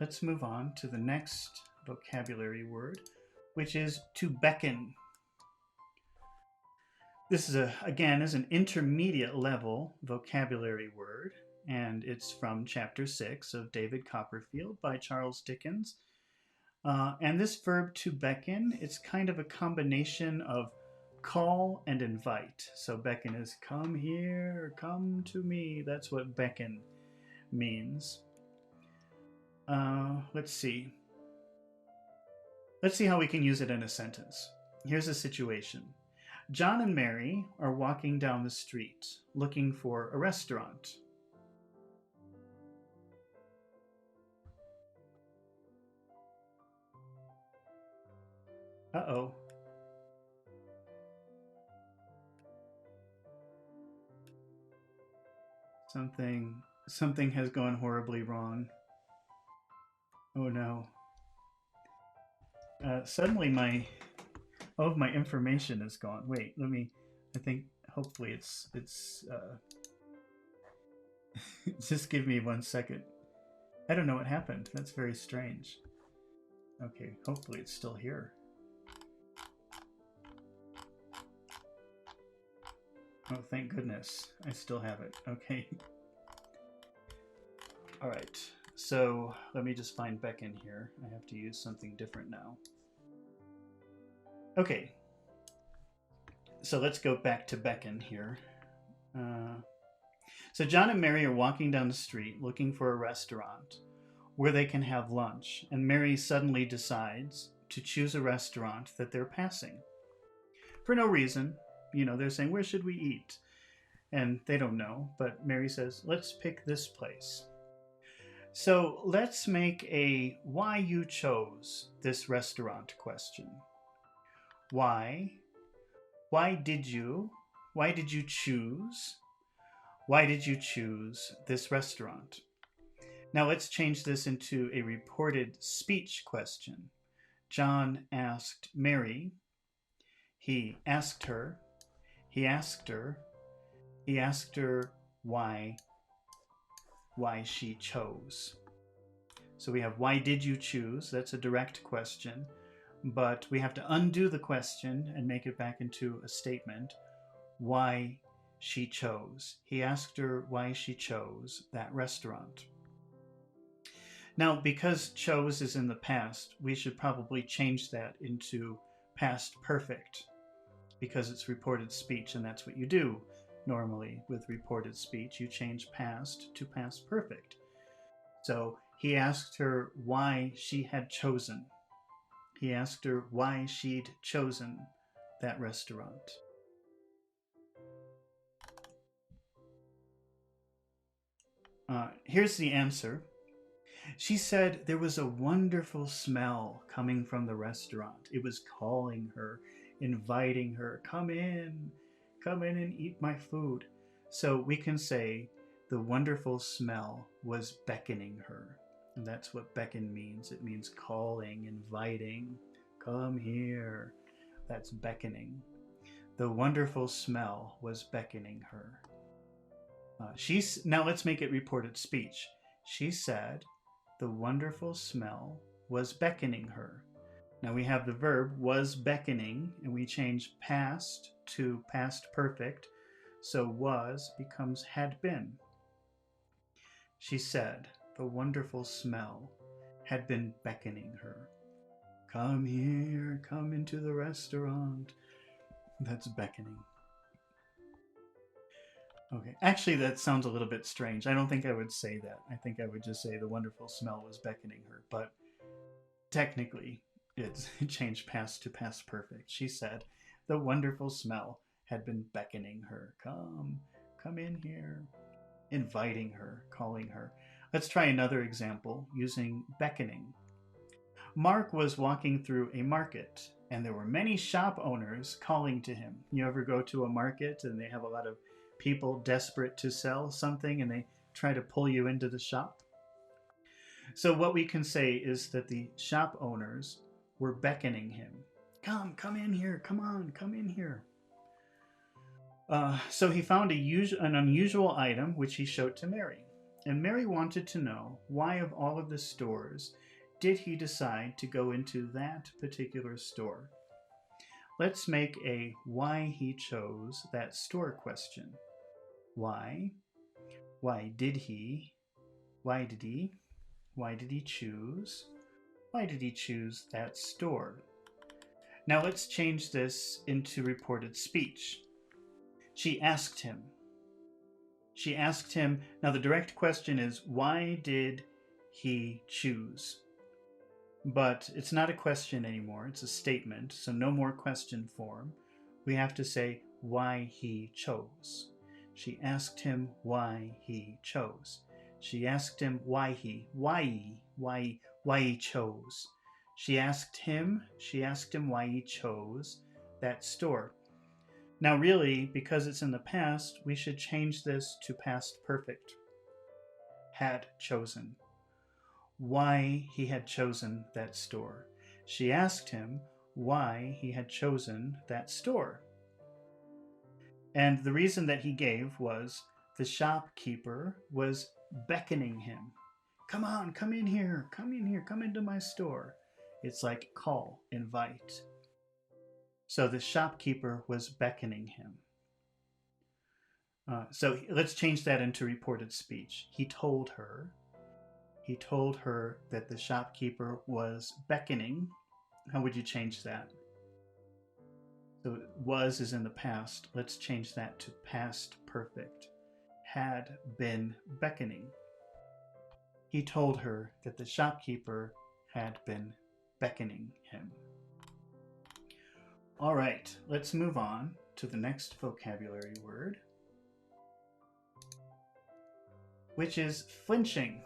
let's move on to the next vocabulary word, which is to beckon. This is again is an intermediate level vocabulary word, and it's from chapter 6 of David Copperfield by Charles Dickens. And this verb to beckon, it's kind of a combination of call and invite. So beckon is come here, come to me. That's what beckon means. Let's see. Let's see how we can use it in a sentence. Here's a situation. John and Mary are walking down the street looking for a restaurant. Uh-oh. Something has gone horribly wrong. Oh no. Suddenly all of my information is gone. Wait, I think hopefully it's just give me 1 second. I don't know what happened. That's very strange. Okay, hopefully it's still here. Oh, thank goodness. I still have it. Okay. All right. So let me just find beckon here. I have to use something different now. Okay. So let's go back to beckon here. So John and Mary are walking down the street looking for a restaurant where they can have lunch. And Mary suddenly decides to choose a restaurant that they're passing. For no reason. You know, they're saying, where should we eat? And they don't know, but Mary says, let's pick this place. So let's make a why you chose this restaurant question. Why? Why did you choose? Why did you choose this restaurant? Now let's change this into a reported speech question. John asked Mary. He asked her. He asked her why she chose. So we have why did you choose? That's a direct question, but we have to undo the question and make it back into a statement. Why she chose. He asked her why she chose that restaurant. Now, because chose is in the past, we should probably change that into past perfect, because it's reported speech, and that's what you do normally with reported speech. You change past to past perfect. So he asked her why she had chosen. He asked her why she'd chosen that restaurant. Here's the answer. She said there was a wonderful smell coming from the restaurant. It was calling her, inviting her, come in and eat my food. So we can say the wonderful smell was beckoning her. And that's what beckon means. It means calling, inviting, come here. That's beckoning. The wonderful smell was beckoning her. Now let's make it reported speech. She said the wonderful smell was beckoning her. Now we have the verb was beckoning, and we change past to past perfect. So was becomes had been. She said the wonderful smell had been beckoning her. Come here, come into the restaurant. That's beckoning. Okay, actually that sounds a little bit strange. I don't think I would say that. I think I would just say the wonderful smell was beckoning her, but technically it changed past to past perfect. She said the wonderful smell had been beckoning her. Come in here. Inviting her, calling her. Let's try another example using beckoning. Mark was walking through a market, and there were many shop owners calling to him. You ever go to a market and they have a lot of people desperate to sell something and they try to pull you into the shop? So what we can say is that the shop owners were beckoning him. Come in here, come on, come in here. So he found an unusual item which he showed to Mary. And Mary wanted to know why, of all of the stores, did he decide to go into that particular store? Let's make a why he chose that store question. Why? Why did he? Why did he? Why did he choose? Why did he choose that store? Now let's change this into reported speech. She asked him. She asked him. Now the direct question is, why did he choose? But it's not a question anymore. It's a statement, so no more question form. We have to say why he chose. She asked him why he chose. She asked him why he chose. She asked him why he chose that store. Now really, because it's in the past, we should change this to past perfect. Had chosen. Why he had chosen that store. She asked him why he had chosen that store. And the reason that he gave was the shopkeeper was beckoning him. Come on, come in here, come into my store. It's like call, invite. So the shopkeeper was beckoning him. So let's change that into reported speech. He told her that the shopkeeper was beckoning. How would you change that? So was is in the past. Let's change that to past perfect. Had been beckoning. He told her that the shopkeeper had been beckoning him. All right, let's move on to the next vocabulary word, which is flinching.